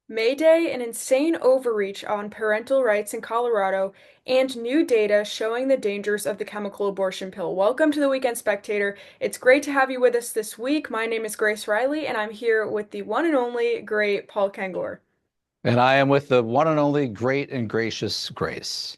May Day, an insane overreach on parental rights in Colorado, and new data showing the dangers of the chemical abortion pill. Welcome to the Weekend Spectator. It's great to have you with us this week. My name is Grace Riley, and I'm here with the one and only great Paul Kengor. And I am with the one and only great and gracious Grace.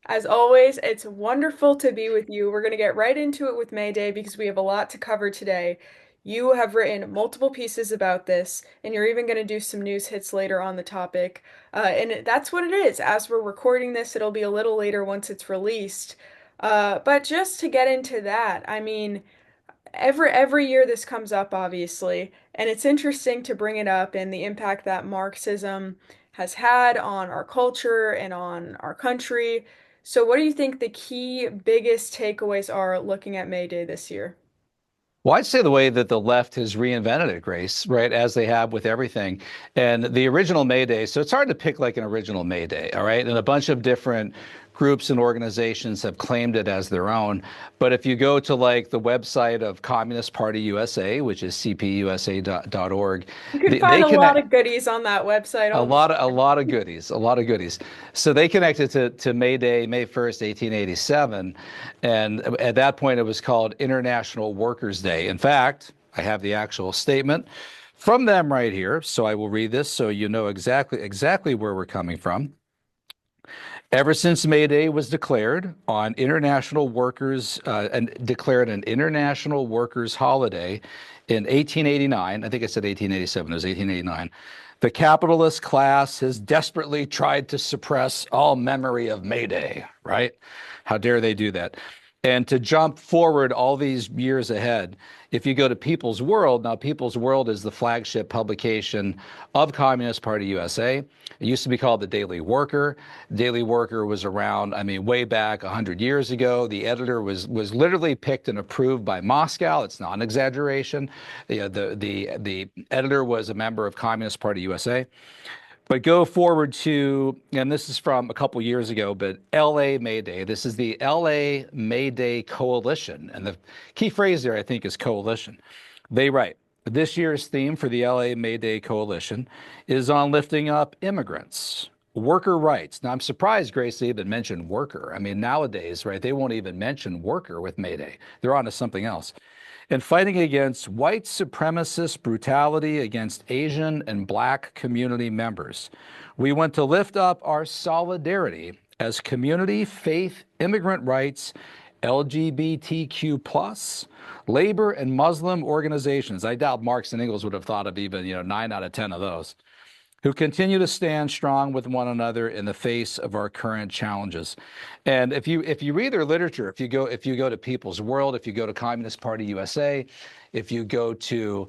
As always, it's wonderful to be with you. We're going to get right into it with May Day because we have a lot to cover today. You have written multiple pieces about this, and you're even going to do some news hits later on the topic. And that's what it is. As we're recording this, it'll be a little later once it's released. But just to get into that, I mean, every year this comes up, obviously, and it's interesting to bring it up and the impact that Marxism has had on our culture and on our country. So, what do you think the key biggest takeaways are looking at May Day this year? Well, I'd say the way that the left has reinvented it, Grace, right, as they have with everything. And the original May Day, so it's hard to pick like an original May Day, all right? And a bunch of different groups and organizations have claimed it as their own. But if you go to like the website of Communist Party USA, which is cpusa.org, You can find they a lot connect. of goodies on that website. A lot of goodies, a lot of goodies. So they connected to May Day, May 1st, 1887. And at that point, it was called International Workers' Day. In fact, I have the actual statement from them right here. So I will read this so you know exactly where we're coming from. Ever since May Day was declared on international workers and declared an international workers holiday in 1889, I think I said 1887, it was 1889. The capitalist class has desperately tried to suppress all memory of May Day, right? How dare they do that? And to jump forward all these years ahead, if you go to People's World, now People's World is the flagship publication of Communist Party USA. It used to be called the Daily Worker. Daily Worker was around, I mean, way back 100 years ago. The editor was literally picked and approved by Moscow. It's not an exaggeration. The editor was a member of Communist Party USA. But go forward to, and this is from a couple years ago, but LA May Day. This is the LA May Day Coalition. And the key phrase there, I think, is coalition. They write, this year's theme for the LA May Day Coalition is on lifting up immigrants, worker rights. Now, I'm surprised, Grace, they even mentioned worker. I mean, nowadays, right, they won't even mention worker with May Day. They're on to something else and fighting against white supremacist brutality against Asian and Black community members. We want to lift up our solidarity as community, faith, immigrant rights, LGBTQ plus, labor and Muslim organizations. I doubt Marx and Engels would have thought of even, 9 out of 10 of those who continue to stand strong with one another in the face of our current challenges. And if you read their literature, if you go to People's World, if you go to Communist Party USA, if you go to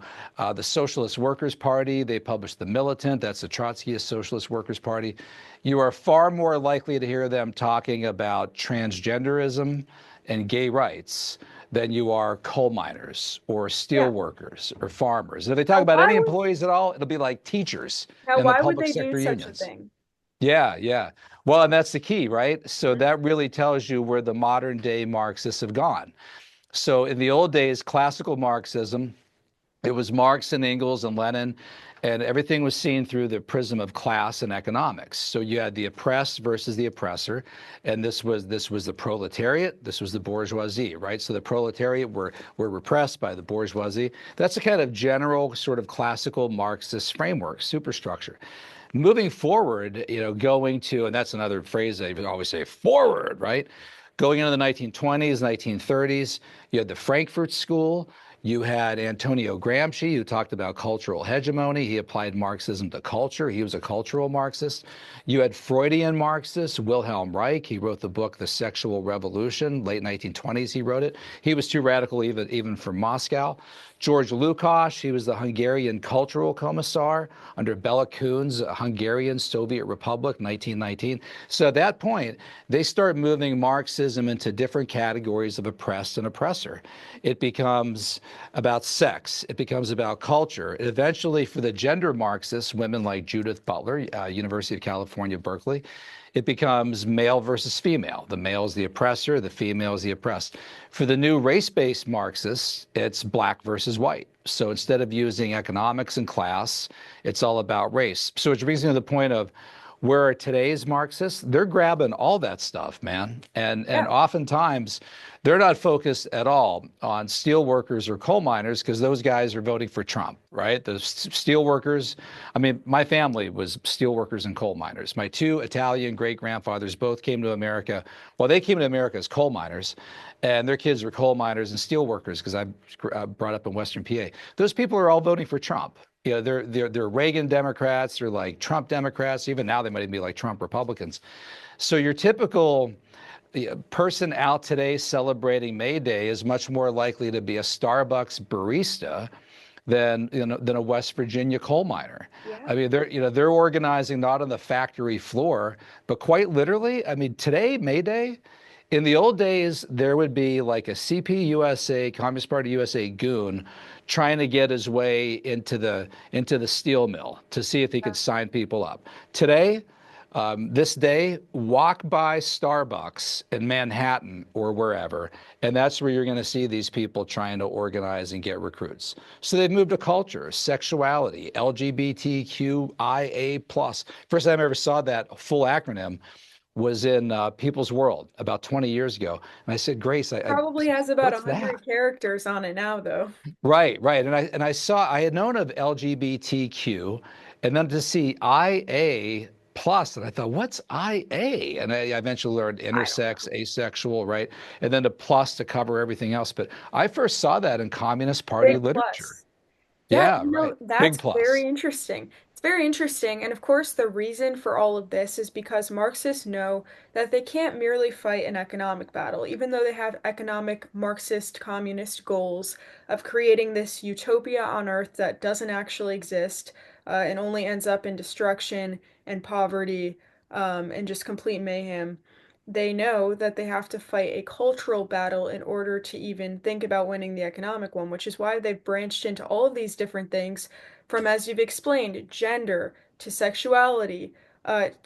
the Socialist Workers Party, they publish The Militant, that's the Trotskyist Socialist Workers Party, you are far more likely to hear them talking about transgenderism and gay rights than you are coal miners or steel Yeah. workers or farmers. And if they talk Now, about any employees at all, it'll be like teachers and the why would public they do sector such a unions. thing? Yeah, yeah. Well, and that's the key, right? So that really tells you where the modern day Marxists have gone. So in the old days, classical Marxism, it was Marx and Engels and Lenin, and everything was seen through the prism of class and economics. So you had the oppressed versus the oppressor, and this was the proletariat, this was the bourgeoisie, right? So the proletariat were repressed by the bourgeoisie. That's a kind of general sort of classical Marxist framework, superstructure. Moving forward, going to, and that's another phrase I always say, forward, right? Going into the 1920s, 1930s, you had the Frankfurt School. You had Antonio Gramsci, who talked about cultural hegemony. He applied Marxism to culture. He was a cultural Marxist. You had Freudian Marxists, Wilhelm Reich. He wrote the book The Sexual Revolution, late 1920s he wrote it. He was too radical even for Moscow. George Lukács, he was the Hungarian cultural commissar under Bela Kun's Hungarian Soviet Republic, 1919. So at that point, they start moving Marxism into different categories of oppressed and oppressor. It becomes about sex. It becomes about culture. And eventually, for the gender Marxists, women like Judith Butler, University of California, Berkeley, it becomes male versus female. The male is the oppressor, the female is the oppressed. For the new race-based Marxists, it's black versus white. So instead of using economics and class, it's all about race. So which brings me to the point of where are today's Marxists? They're grabbing all that stuff, man. And Yeah. oftentimes they're not focused at all on steel workers or coal miners because those guys are voting for Trump, right? The steel workers, I mean, my family was steel workers and coal miners. My two Italian great grandfathers both came to America. Well, they came to America as coal miners, and their kids were coal miners and steel workers because I brought up in Western PA. Those people are all voting for Trump. You know, they're Reagan Democrats, they're like Trump Democrats. Even now, they might even be like Trump Republicans. So your typical person out today celebrating May Day is much more likely to be a Starbucks barista than a West Virginia coal miner. Yeah. I mean, they're organizing not on the factory floor, but quite literally. I mean, today, May Day. In the old days, there would be like a CPUSA, Communist Party USA goon trying to get his way into the steel mill to see if he could sign people up. Today, this day, walk by Starbucks in Manhattan or wherever, and that's where you're going to see these people trying to organize and get recruits. So they've moved to culture, sexuality, LGBTQIA+. First time I ever saw that full acronym was in People's World about 20 years ago. And I said, Grace, Probably has about what's that? 100 characters on it now, though. Right, right. And I saw I had known of LGBTQ, and then to see IA plus, and I thought, what's IA? And I eventually learned I don't intersex, know. asexual, right? And then the plus to cover everything else. But I first saw that in Communist Party Big literature. plus. Yeah, Yeah, right. that's Big plus. very interesting. It's very interesting. And of course, the reason for all of this is because Marxists know that they can't merely fight an economic battle, even though they have economic Marxist communist goals of creating this utopia on Earth that doesn't actually exist, and only ends up in destruction and poverty, and just complete mayhem. They know that they have to fight a cultural battle in order to even think about winning the economic one, which is why they've branched into all of these different things from, as you've explained, gender to sexuality,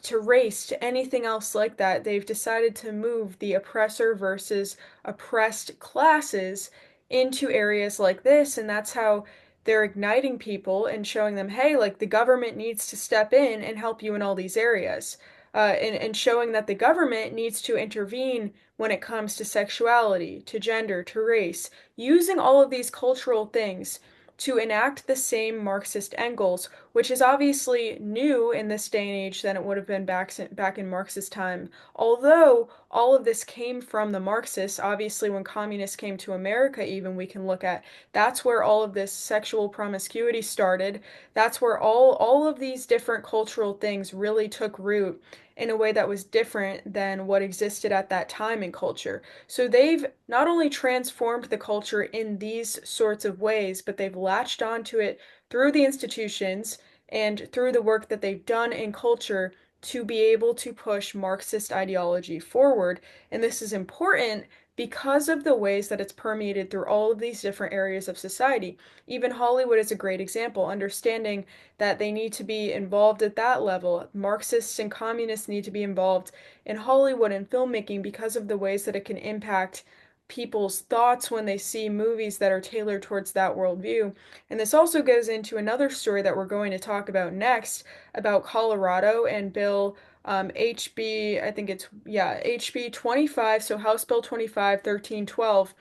to race to anything else like that. They've decided to move the oppressor versus oppressed classes into areas like this, and that's how they're igniting people and showing them, hey, like the government needs to step in and help you in all these areas, and showing that the government needs to intervene when it comes to sexuality, to gender, to race, using all of these cultural things to enact the same Marxist end goals, which is obviously new in this day and age than it would have been back in Marxist time. Although all of this came from the Marxists, obviously when communists came to America, even we can look at that's where all of this sexual promiscuity started. That's where all of these different cultural things really took root in a way that was different than what existed at that time in culture. So they've not only transformed the culture in these sorts of ways, but they've latched onto it through the institutions and through the work that they've done in culture to be able to push Marxist ideology forward. And this is important because of the ways that it's permeated through all of these different areas of society. Even Hollywood is a great example, understanding that they need to be involved at that level. Marxists and communists need to be involved in Hollywood and filmmaking because of the ways that it can impact people's thoughts when they see movies that are tailored towards that worldview. And this also goes into another story that we're going to talk about next about Colorado and Bill HB, I think it's, yeah, HB 25, so House Bill 25, 1312,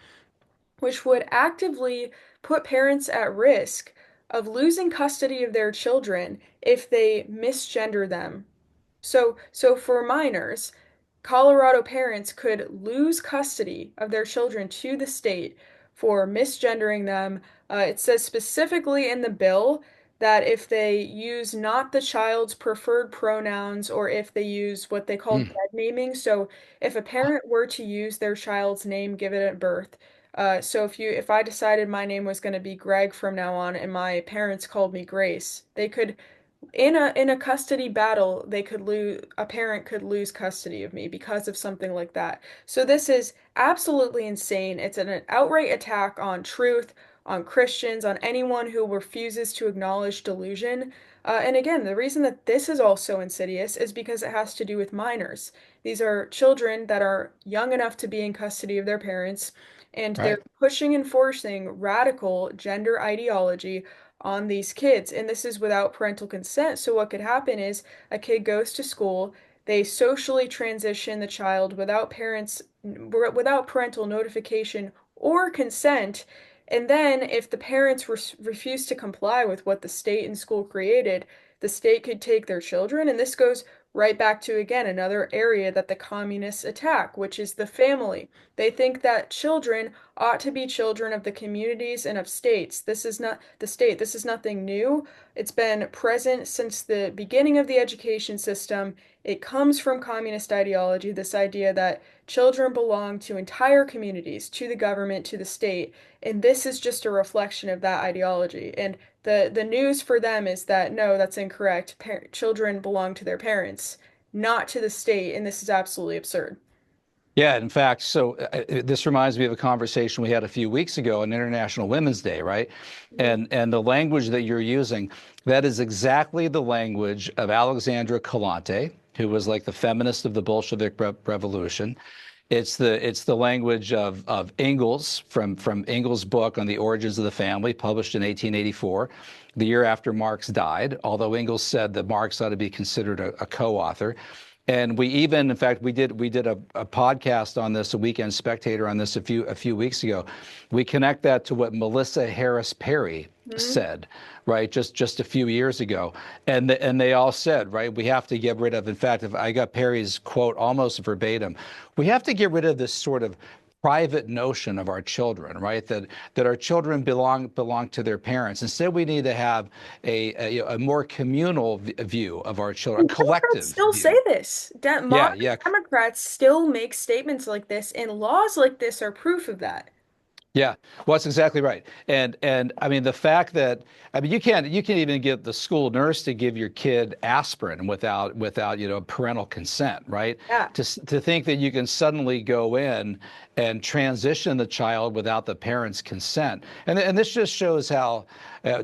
which would actively put parents at risk of losing custody of their children if they misgender them. So for minors, Colorado parents could lose custody of their children to the state for misgendering them. It says specifically in the bill that if they use not the child's preferred pronouns or if they use what they call Mm. deadnaming, so if a parent were to use their child's name given at birth, so if I decided my name was going to be Greg from now on and my parents called me Grace, they could in a custody battle, they could lose a parent could lose custody of me because of something like that. So this is absolutely insane. It's an outright attack on truth, on Christians, on anyone who refuses to acknowledge delusion. And again, the reason that this is all so insidious is because it has to do with minors. These are children that are young enough to be in custody of their parents, and they're Right. pushing and forcing radical gender ideology on these kids. And this is without parental consent. So, what could happen is a kid goes to school, they socially transition the child without parental notification or consent. And then, if the parents refuse to comply with what the state and school created, the state could take their children. And this goes right back to, again, another area that the communists attack, which is the family. They think that children ought to be children of the communities and of states. This is not the state. This is nothing new. It's been present since the beginning of the education system. It comes from communist ideology, this idea that children belong to entire communities, to the government, to the state, and this is just a reflection of that ideology. And the news for them is that no, that's incorrect. Children belong to their parents, not to the state, and this is absolutely absurd. Yeah, in fact, so this reminds me of a conversation we had a few weeks ago on International Women's Day, right? Mhm. And the language that you're using, that is exactly the language of Alexandra Kolontai, who was like the feminist of the Bolshevik Revolution. It's the language of Engels from Engels' book on the origins of the family, published in 1884, the year after Marx died. Although Engels said that Marx ought to be considered a co-author. And we even, in fact, we did a podcast on this, a Weekend Spectator on this a few weeks ago. We connect that to what Melissa Harris Perry Mhm. said, right, just a few years ago, and they all said, right, we have to get rid of. In fact, if I got Perry's quote almost verbatim, we have to get rid of this sort of private notion of our children, right? That our children belong to their parents. Instead, we need to have a more communal view of our children, a And Democrats collective still say view. this. Yeah, Modern yeah. Democrats still make statements like this, and laws like this are proof of that. Yeah, well, that's exactly right. And I mean the fact that I mean you can't even get the school nurse to give your kid aspirin without parental consent, right? Yeah. To think that you can suddenly go in and transition the child without the parents' consent, and this just shows how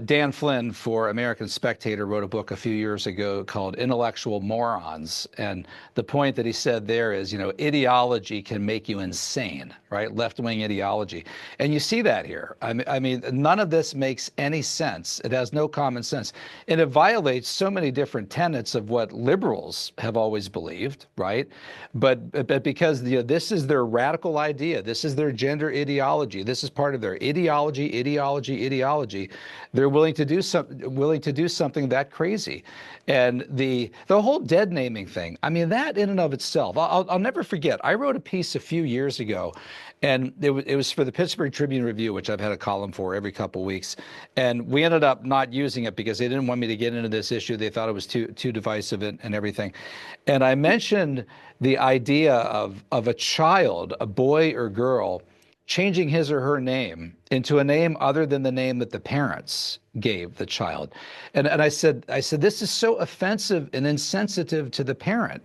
Dan Flynn for American Spectator wrote a book a few years ago called Intellectual Morons, and the point that he said there is ideology can make you insane, right? Left-wing ideology. And you see that here. I mean, none of this makes any sense. It has no common sense. And it violates so many different tenets of what liberals have always believed, right? But because this is their radical idea, this is their gender ideology, this is part of their ideology, they're willing to do something that crazy. And the whole dead naming thing, I mean, that in and of itself, I'll never forget. I wrote a piece a few years ago, and it was for the Pittsburgh Tribune Review, which I've had a column for every couple of weeks. And we ended up not using it because they didn't want me to get into this issue. They thought it was too divisive and everything. And I mentioned the idea of a child, a boy or girl, changing his or her name into a name other than the name that the parents gave the child. And I said, this is so offensive and insensitive to the parent.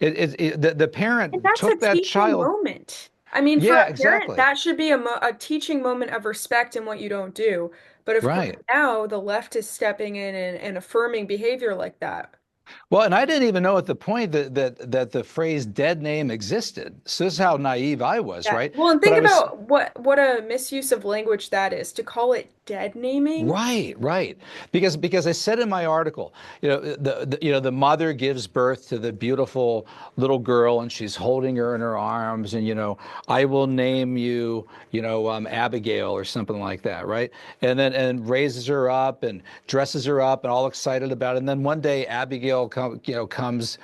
The And parent that's a took that teaching child. moment. I mean, for Yeah, a parent, exactly. that should be a teaching moment of respect in what you don't do. But of course, Right. now the left is stepping in and affirming behavior like that. Well, and I didn't even know at the point that the phrase dead name existed. So this is how naive I was, Yeah. right? Well, and But think I was about what a misuse of language that is to call it dead naming. right, right. Because I said in my article, the mother gives birth to the beautiful little girl and she's holding her in her arms and I will name you, Abigail or something like that, right? And raises her up and dresses her up and all excited about it. And then one day Abigail comes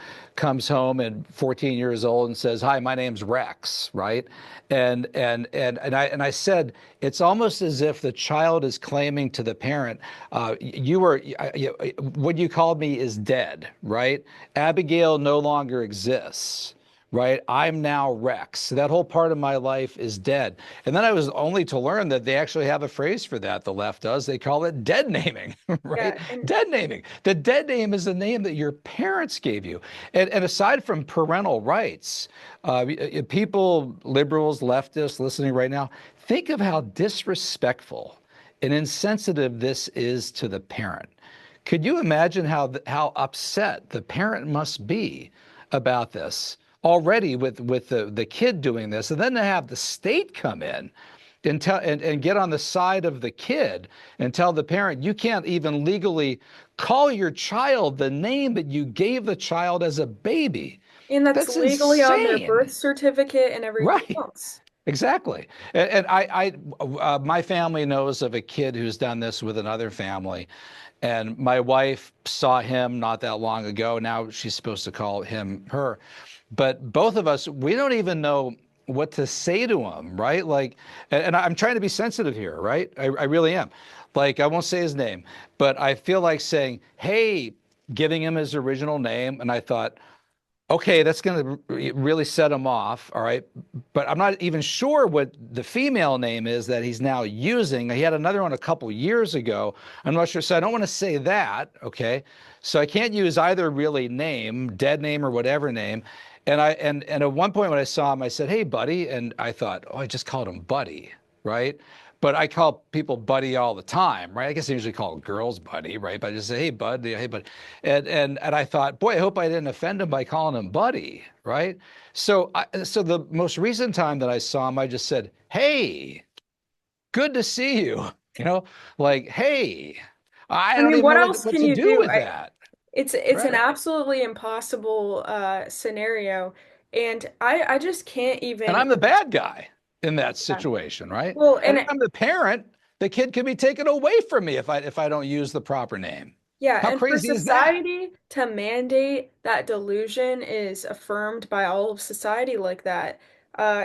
home and 14 years old and says, "Hi, my name's Rex," right? And I said it's almost as if the child is claiming to the parent, what you called me is dead, right? Abigail no longer exists, right? I'm now Rex. So that whole part of my life is dead. And then I was only to learn that they actually have a phrase for that. The left does. They call it dead naming, right? Yeah, and Dead naming. The dead name is the name that your parents gave you. And aside from parental rights, people, liberals, leftists listening right now, think of how disrespectful and insensitive this is to the parent. Could you imagine how upset the parent must be about this already with the kid doing this, and then to have the state come in and and get on the side of the kid and tell the parent you can't even legally call your child the name that you gave the child as a baby. And that's That's legally on their birth insane. certificate and everything Right. else. Exactly. My family knows of a kid who's done this with another family. And my wife saw him not that long ago. Now she's supposed to call him her. But both of us, we don't even know what to say to him, right? Like, and I'm trying to be sensitive here, right? I really am. Like, I won't say his name, but I feel like saying, hey, giving him his original name. And I thought, okay, that's going to really set him off. All right. But I'm not even sure what the female name is that he's now using. He had another one a couple years ago. I'm not sure. So I don't want to say that. Okay. So I can't use either really name, dead name or whatever name. And at one point when I saw him, I said, hey, buddy. And I thought, oh, I just called him buddy. Right. But I call people buddy all the time, right? I guess I usually call girls buddy, right? But I just say, hey, bud, hey, bud. And I thought, boy, I hope I didn't offend him by calling him buddy, right? So the most recent time that I saw him, I just said, hey, good to see you. You know, like, hey, I I don't mean, even what know else what can to you do do? with that. It's an Right. absolutely impossible scenario, and I just can't And even. I'm the bad guy in that Yeah. situation, right? Well, And and if I'm the parent, the kid could be taken away from me if I don't use the proper name. yeah, How and for crazy is that? society to mandate that delusion is affirmed by all of society like that,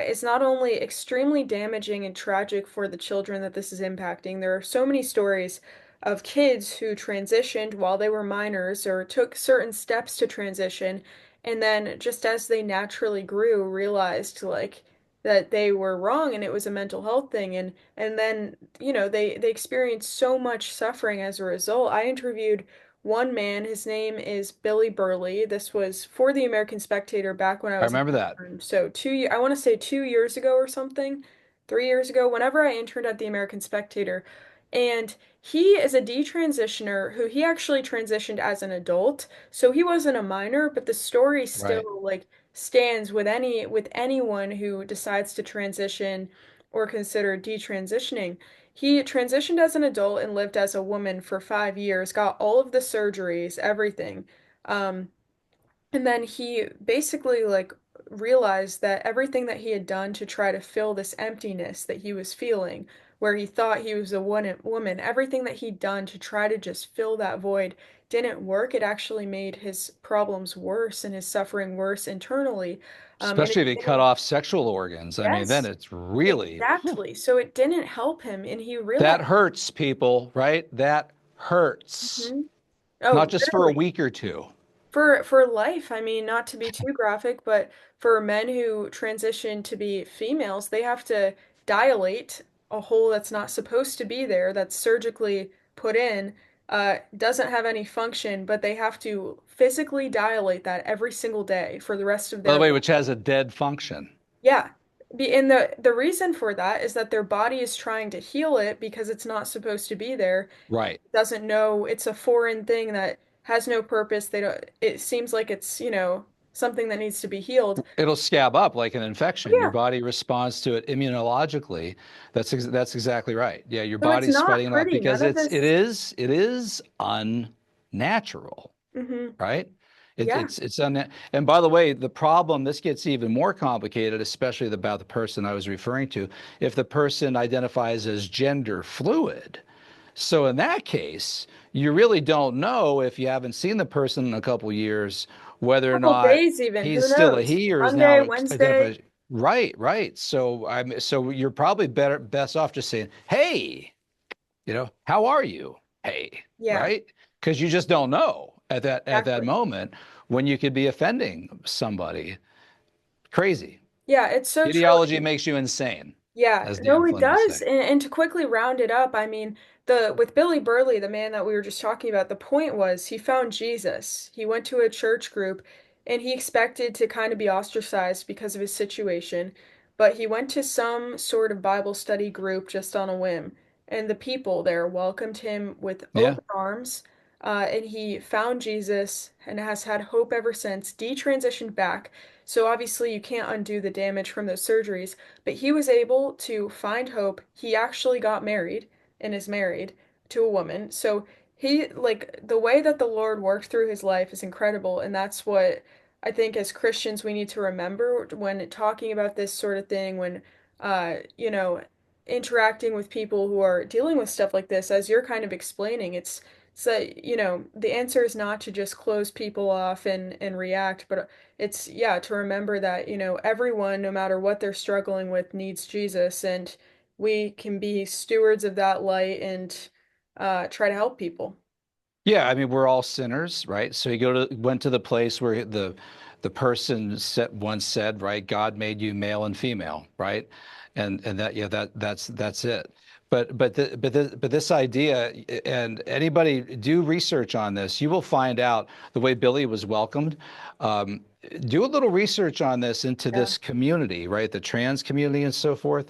is not only extremely damaging and tragic for the children that this is impacting. There are so many stories of kids who transitioned while they were minors or took certain steps to transition, and then just as they naturally grew, realized like that they were wrong and it was a mental health thing, and then they experienced so much suffering as a result. I interviewed one man. His name is Billy Burley. This was for the American Spectator back when I I was an remember that. intern. So I want to say 2 years ago or something, 3 years ago, whenever I interned at the American Spectator. And he is a detransitioner who he actually transitioned as an adult. So he wasn't a minor, but the story Right. still like stands with anyone who decides to transition or consider detransitioning. He transitioned as an adult and lived as a woman for 5 years, got all of the surgeries, everything. Um, and then he basically like realized that everything that he had done to try to fill this emptiness that he was feeling, where he thought he was a woman, everything that he'd done to try to just fill that void didn't work. It actually made his problems worse and his suffering worse internally. And Especially it if you cut didn't, off sexual organs. I mean, then yes, it's really, whew, exactly. So it didn't help him, and he that realized. hurts people, right? That hurts. Mhm. Oh, Not just for a literally. week or two. For life, I mean, not to be too graphic, but for men who transition to be females, they have to dilate a hole that's not supposed to be there, that's surgically put in, doesn't have any function, but they have to physically dilate that every single day for the rest of By the their way, life. which has a dead function. Yeah. And the reason for that is that their body is trying to heal it because it's not supposed to be there. Right. Doesn't know it's a foreign thing that has no purpose. They don't, it seems like it's, something that needs to be healed. It'll scab up like an Oh, infection. Your yeah. body responds to it immunologically. That's exactly right. Yeah, your So it's body's not fighting it off pretty. because None of this. it is unnatural, Hmm. right? Yeah. It's and by the way, the problem, this gets even more complicated, especially about the person I was referring to, if the person identifies as gender fluid. So in that case, you really don't know if you haven't seen the person in a couple years whether or Couple not days even. he's Who still a knows? he or is Monday, now Wednesday. identified. Right, right. So you're probably best off just saying, "Hey, how are you? Hey," Yeah. right? Because you just don't know at that Exactly. moment when you could be offending somebody. Crazy. Yeah. It's so true. Ideology makes you insane, Yeah, as Dan no, it Flynn would does. say. And to quickly round it up, I mean, the with Billy Burley, the man that we were just talking about, the point was he found Jesus. He went to a church group and he expected to kind of be ostracized because of his situation, but he went to some sort of Bible study group just on a whim. and the people there welcomed him with Yeah. open arms. And he found Jesus and has had hope ever since, detransitioned back. So obviously, you can't undo the damage from those surgeries, but he was able to find hope. He actually got married and is married to a woman. So he, like, the way that the Lord worked through his life is incredible. And that's what I think as Christians we need to remember when talking about this sort of thing, when, you know, interacting with people who are dealing with stuff like this, as you're kind of explaining, it's that, the answer is not to just close people off and react, but it's, yeah, to remember that, everyone, no matter what they're struggling with, needs Jesus, and we can be stewards of that light and try to help people. Yeah, I mean, we're all sinners, right? So went to the place where the person once said, right, God made you male and female, right? And that, yeah, that's it. But this idea, and anybody do research on this, you will find out the way Billy was welcomed. Um, do a little research on this into Yeah, this community, right? The trans community and so forth.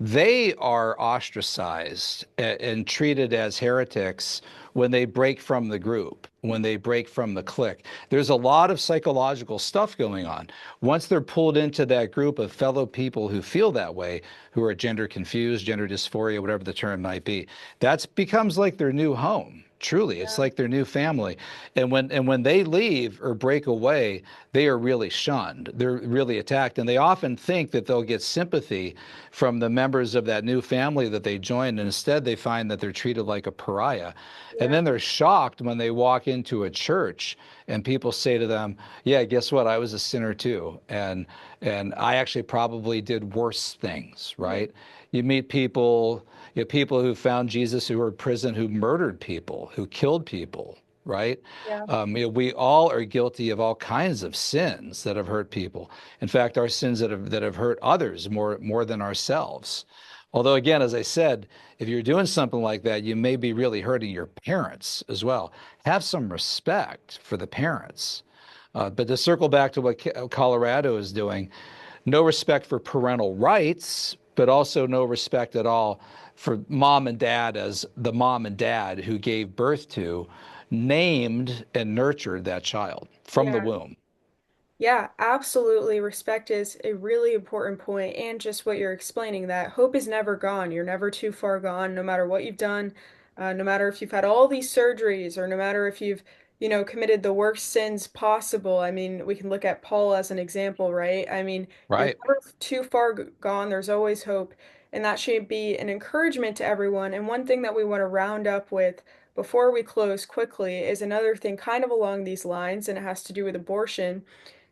They are ostracized and treated as heretics when they break from the group, when they break from the clique. There's a lot of psychological stuff going on. Once they're pulled into that group of fellow people who feel that way, who are gender confused, gender dysphoria, whatever the term might be, that becomes like their new home. Truly, it's yeah, like their new family. And when they leave or break away, they are really shunned. They're really attacked. And they often think that they'll get sympathy from the members of that new family that they joined. And instead, they find that they're treated like a pariah. And yeah, then they're shocked when they walk into a church and people say to them, "Yeah, guess what? I was a sinner too, and I actually probably did worse things." mhm, Right? You meet people, people who found Jesus who were in prison, who murdered people, who killed people. Right? yeah, We all are guilty of all kinds of sins that have hurt people. In fact, our sins that have hurt others more than ourselves. Although, again, as I said, if you're doing something like that, you may be really hurting your parents as well. Have some respect for the parents. But to circle back to what Colorado is doing, no respect for parental rights, but also no respect at all for mom and dad as the mom and dad who gave birth to, named and nurtured that child from the yeah. womb. Yeah, absolutely. Respect is a really important point, and just what you're explaining, that hope is never gone. You're never too far gone, no matter what you've done, no matter if you've had all these surgeries, or no matter if you've, committed the worst sins possible. I mean, we can look at Paul as an example, right? I mean, you're Right, never too far gone. There's always hope, and that should be an encouragement to everyone. And one thing that we want to round up with before we close quickly is another thing kind of along these lines, and it has to do with abortion.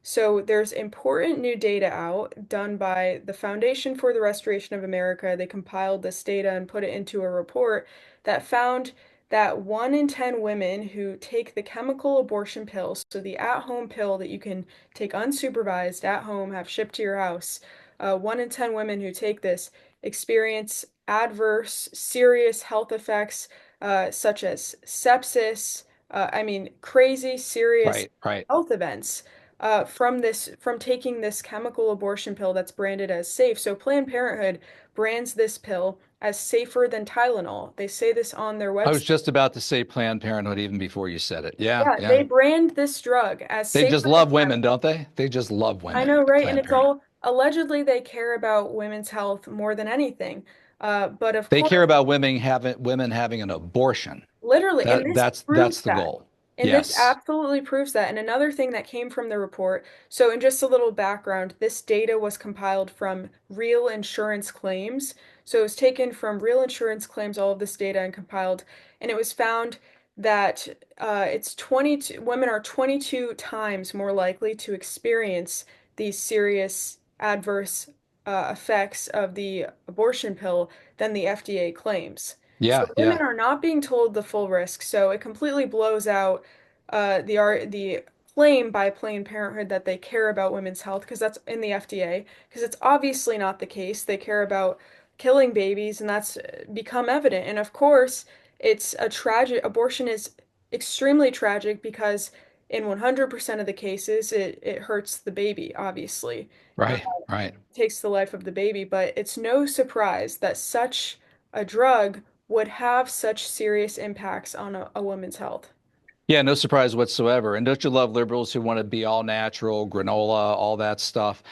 So there's important new data out done by the Foundation for the Restoration of America. They compiled this data and put it into a report that found that 1 in 10 women who take the chemical abortion pill, so the at-home pill that you can take unsupervised at home, have shipped to your house, 1 in 10 women who take this experience adverse, serious health effects, such as sepsis, I mean, crazy, serious right, right. health events from taking this chemical abortion pill that's branded as safe. So Planned Parenthood brands this pill as safer than Tylenol. They say this on their I was website. just about to say Planned Parenthood even before you said it. Yeah, Yeah, yeah. they brand this drug as They safer just than love women, Tylenol. don't they? They just love I women, know, right? And Planned it's Parenthood. all allegedly they care about women's health more than anything. But of They care course, about women having an abortion. literally, and That this that's proves that's the that. goal. And this Yes. absolutely proves that. And another thing that came from the report, so in just a little background, this data was compiled from real insurance claims. So it was taken from real insurance claims, all of this data, and compiled, and it was found that it's 22, women are 22 times more likely to experience these serious adverse effects of the abortion pill than the FDA claims. So Yeah, women yeah. are not being told the full risk, so it completely blows out the claim by Planned Parenthood that they care about women's health, because that's in the FDA, because it's obviously not the case. They care about killing babies, and that's become evident. And of course, it's a tragic abortion is extremely tragic because in 100% of the cases it hurts the baby, obviously. Right, right. Takes the life of the baby, but it's no surprise that such a drug would have such serious impacts on a woman's health. Yeah, no surprise whatsoever. And don't you love liberals who want to be all natural, granola, all that stuff?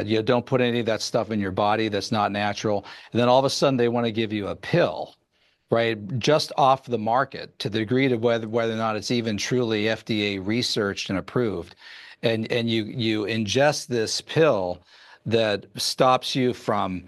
You don't put any of that stuff in your body that's not natural. And then all of a sudden they want to give you a pill, right? Just off the market to the degree to whether or not it's even truly FDA researched and approved. And you ingest this pill that stops you from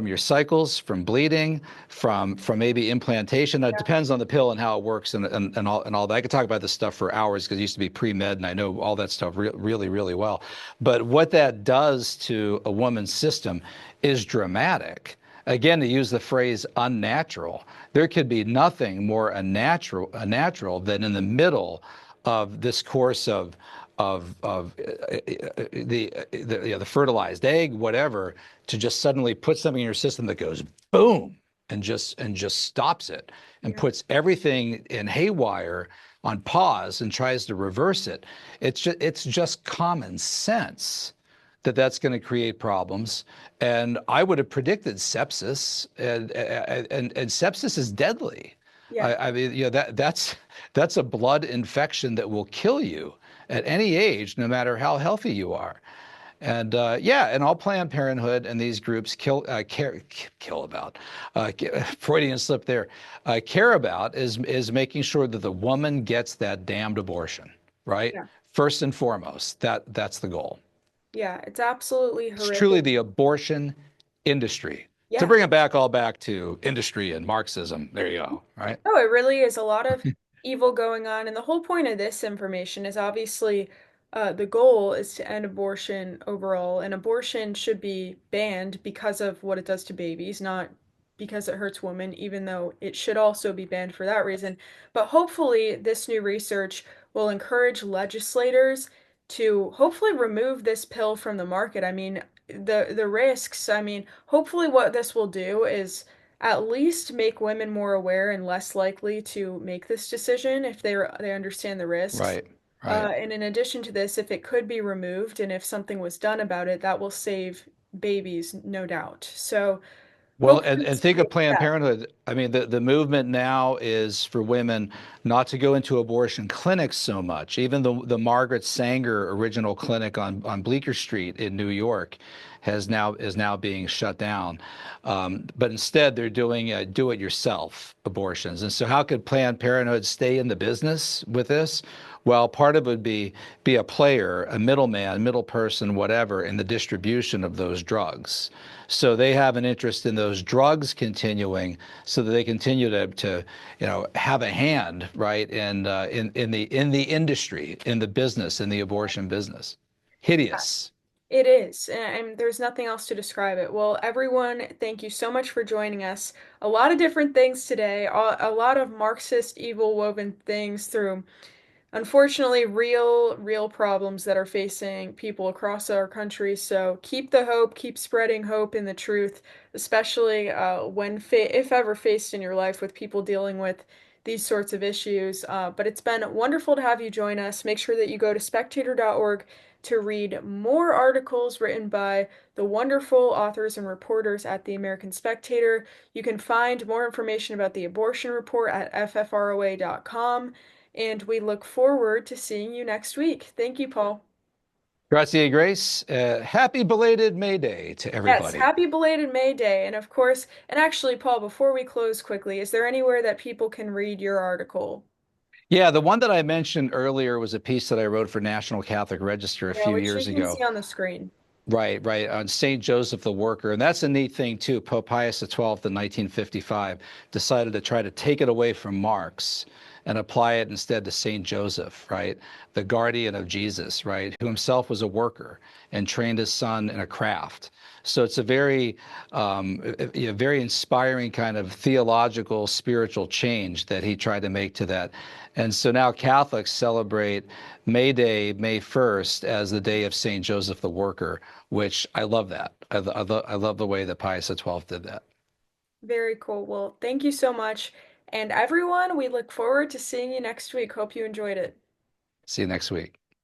your cycles, from bleeding, from maybe implantation. It Yeah. depends on the pill and how it works and all that. I could talk about this stuff for hours because it used to be pre-med and I know all that stuff really, really well. But what that does to a woman's system is dramatic. Again, to use the phrase unnatural, there could be nothing more unnatural than in the middle of this course of the fertilized egg, whatever, to just suddenly put something in your system that goes boom and just stops it and Yeah. puts everything in haywire on pause and tries to reverse it. It's just common sense that that's going to create problems. And I would have predicted sepsis, and sepsis is deadly. Yeah. I mean, that's a blood infection that will kill you at any age, no matter how healthy you are. And yeah, and all Planned Parenthood and these groups kill about Freudian slip there. Care about is making sure that the woman gets that damned abortion, right? Yeah. First and foremost, that's the goal. Yeah. It's absolutely It's truly horrific. the abortion industry. To Yeah. bring it back all back to industry and Marxism, there you go, right? No, it really is a lot of evil going on. And the whole point of this information is obviously the goal is to end abortion overall. And abortion should be banned because of what it does to babies, not because it hurts women, even though it should also be banned for that reason. But hopefully, this new research will encourage legislators to hopefully remove this pill from the market. I mean, the risks, I mean, hopefully what this will do is at least make women more aware and less likely to make this decision if they understand the risks. Right, right. And in addition to this, if it could be removed and if something was done about it, that will save babies, no doubt. So Well, hopefully and this think will be of a Planned step. Parenthood. I mean, the movement now is for women not to go into abortion clinics so much. Even the Margaret Sanger original clinic on Bleecker Street in New York is now being shut down. But instead, they're doing do-it-yourself abortions. And so, how could Planned Parenthood stay in the business with this? Well, part of it would be a player, a middleman, middle person, whatever, in the distribution of those drugs. So they have an interest in those drugs continuing, so that they continue to have a hand, right, in the industry, in the business, in the abortion business. Hideous. It is, and there's nothing else to describe it. Well, everyone, thank you so much for joining us. A lot of different things today, a lot of Marxist evil woven things through unfortunately real problems that are facing people across our country. So keep the hope, keep spreading hope in the truth, especially when if ever faced in your life with people dealing with these sorts of issues. But it's been wonderful to have you join us. Make sure that you go to spectator.org to read more articles written by the wonderful authors and reporters at the American Spectator. You can find more information about the abortion report at ffroa.com. And we look forward to seeing you next week. Thank you, Paul. Grazie, Grace. Happy belated May Day to Yes, everybody. happy belated May Day. And of course, and actually, Paul, before we close quickly, is there anywhere that people can read your article? Yeah, the one that I mentioned earlier was a piece that I wrote for National Catholic Register a Yeah, few which you years can see ago. on the screen. Right, right. On St. Joseph the Worker. And that's a neat thing, too. Pope Pius XII in 1955 decided to try to take it away from Marx and apply it instead to St. Joseph, right? The guardian of Jesus, right? Who himself was a worker and trained his son in a craft. So it's a very inspiring kind of theological, spiritual change that he tried to make to that. And so now Catholics celebrate May Day, May 1st, as the day of St. Joseph the Worker, which I love that. I love the way that Pius XII did that. Very cool. Well, thank you so much. And everyone, we look forward to seeing you next week. Hope you enjoyed it. See you next week.